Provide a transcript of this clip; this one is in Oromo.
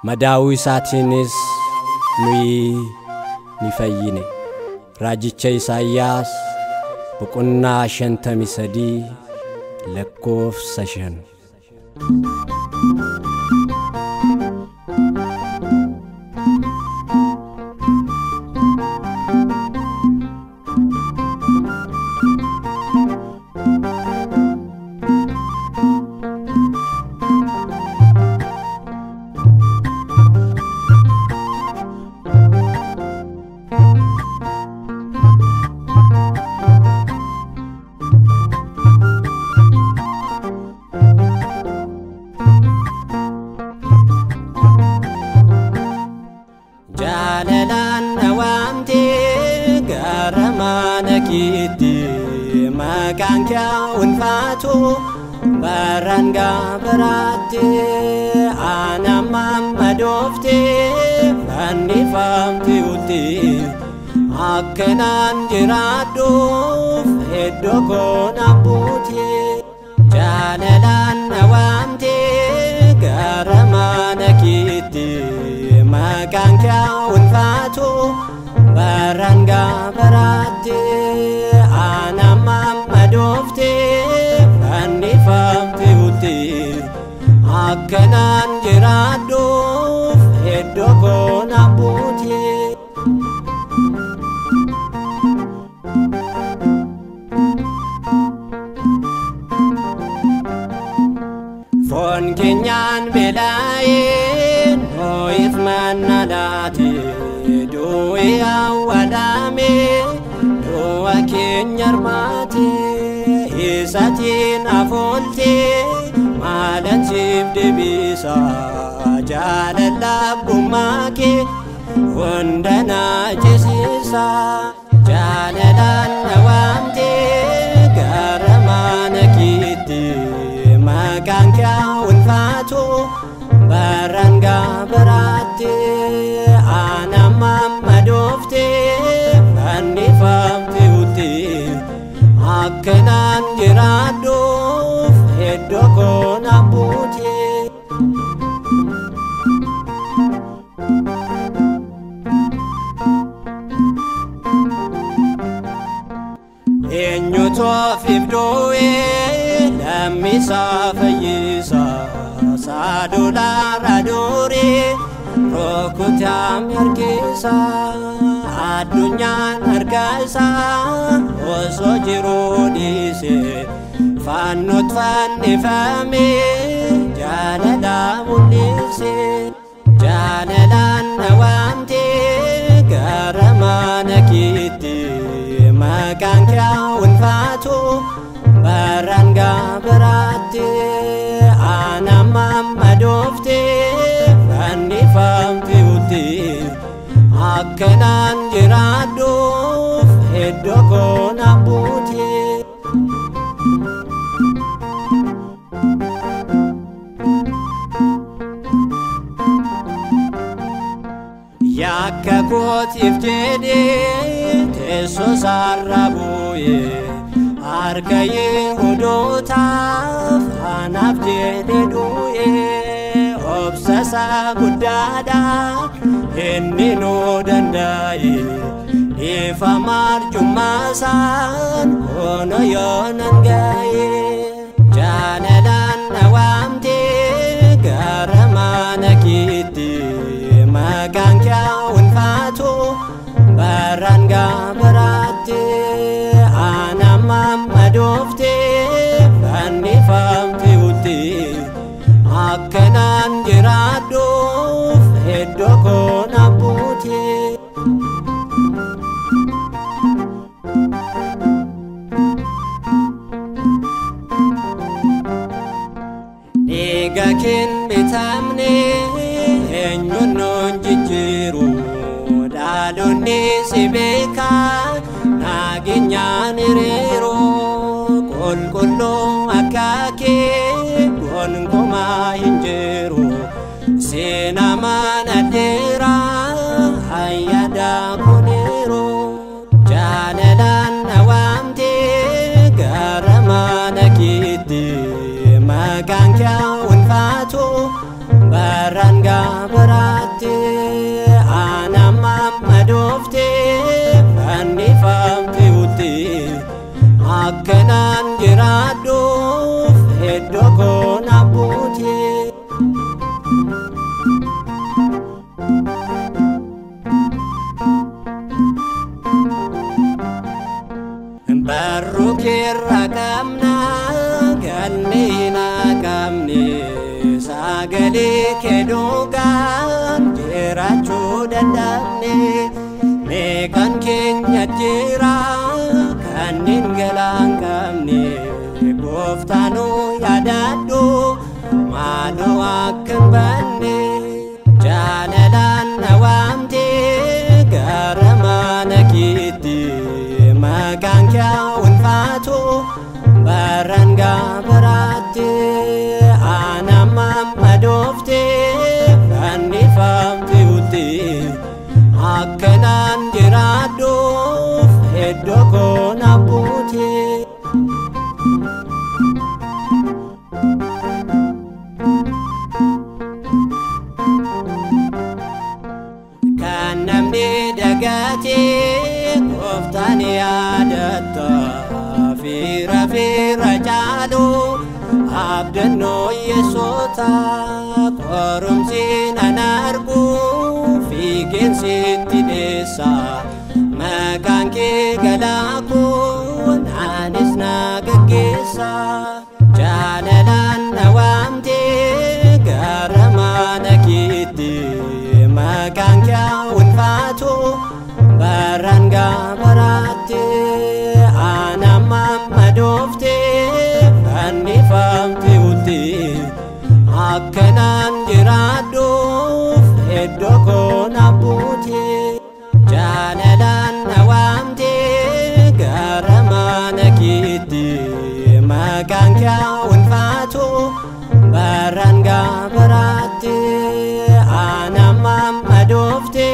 madaa'uu isaatiinis nuyi ni fayyine. Raajicha Isaayyaas boqonnaa 53 lakkoofsa 5. Maqaan kee ulfaatu baranga baraate anamma dofte fannifamte uti akkanaan jiraadhuuf iddoo koona buute jaalalaan na waamte gara mana keetti. Maqaan kee ulfaatu baranga baraate anamma dofte fannifamte uti akkanaan jiraadhuuf iddoo koona buute. Foon keenyaan beela'ee noo'eef manna laate du'ee awwaalame du'a keenya armaate isaatiin afoolte maalan siif deebisa jaalala abbummaa kee hunda na ceesisa jaalalaan na waamte gara mana keetti. Maqaan kee ulfaatu baranga baraate anamma dofte fannifamte uti akkanaan jiraadhuuf iddoo koona buute. Eenyutu ofiif du'ee lammisa fayyisa saadulaara durii rukutaam harkisa addunyaan harkisa osoo jiruu dhiise fannootti fannifame jaalala mul'ise jaalalaan na waamte gara mana keetti. Maqaan kee ulfaatu baranga baraate anamma dofte fannifamte uti akkanaan jiraadhuuf iddoo koona buute. Yakka kootiif jedhee teessoo isaarra bu'ee harka Yihuudootaaf anaaf jedhee du'ee obsa isaa guddaadha inni nu danda'e dhiifama arjummaa isaan kono yoonan ga'e jaalalaan na waamte gara mana keetti. Maqaan kee ulfaatu baranga baraate anamma dofte fannifamte uti akkanaan jiraadhuuf iddoo koona buute. Dhiiga keen bitamne eenyuun nuun jijjiiru dhaalonni si beeka nageenyaan hiriiru qulqulluu akka kee gonkumaa hin jiru seenaa mana dheeraa ayyaada kuniiru jaalalaan na waamte gara mana keetti. Maqaan kee ulfaatu baranga baraatti anamma dofte fannifamte utti akkanaan jiraadhuuf iddoo koo na buute. Barru keerra qabna galmeena qabne sagalee kee dhugaan jiraachuu dadhabne meeqaan keenya jira kanneen galaan qabne gooftaanuu yaadadhu maaloo akka hin banne jaalalaan na waamte gara mana keetti maqaan kee ulfaatu baranga baraatti anamma dofte fannifamte utti akkanaan jiraadhuuf iddoo koo na buute. Kan namni dagate gooftaan yaadatta fiira caalu abdannoo yesoota qorumsi nan argu fiigeensitti dheessa maqaan kee galaakuun anis na gaggeessa jaalalaan na waamte gara mana keetti maqaan kee ulfaatu baranga baraatti anamma dofte fannifamte utti akkanaan jiraadhuuf iddoo koo na buute. Jaalalaan na waamte gara mana keetti maqaan kee ulfaatu baranga baraatti anamma dofte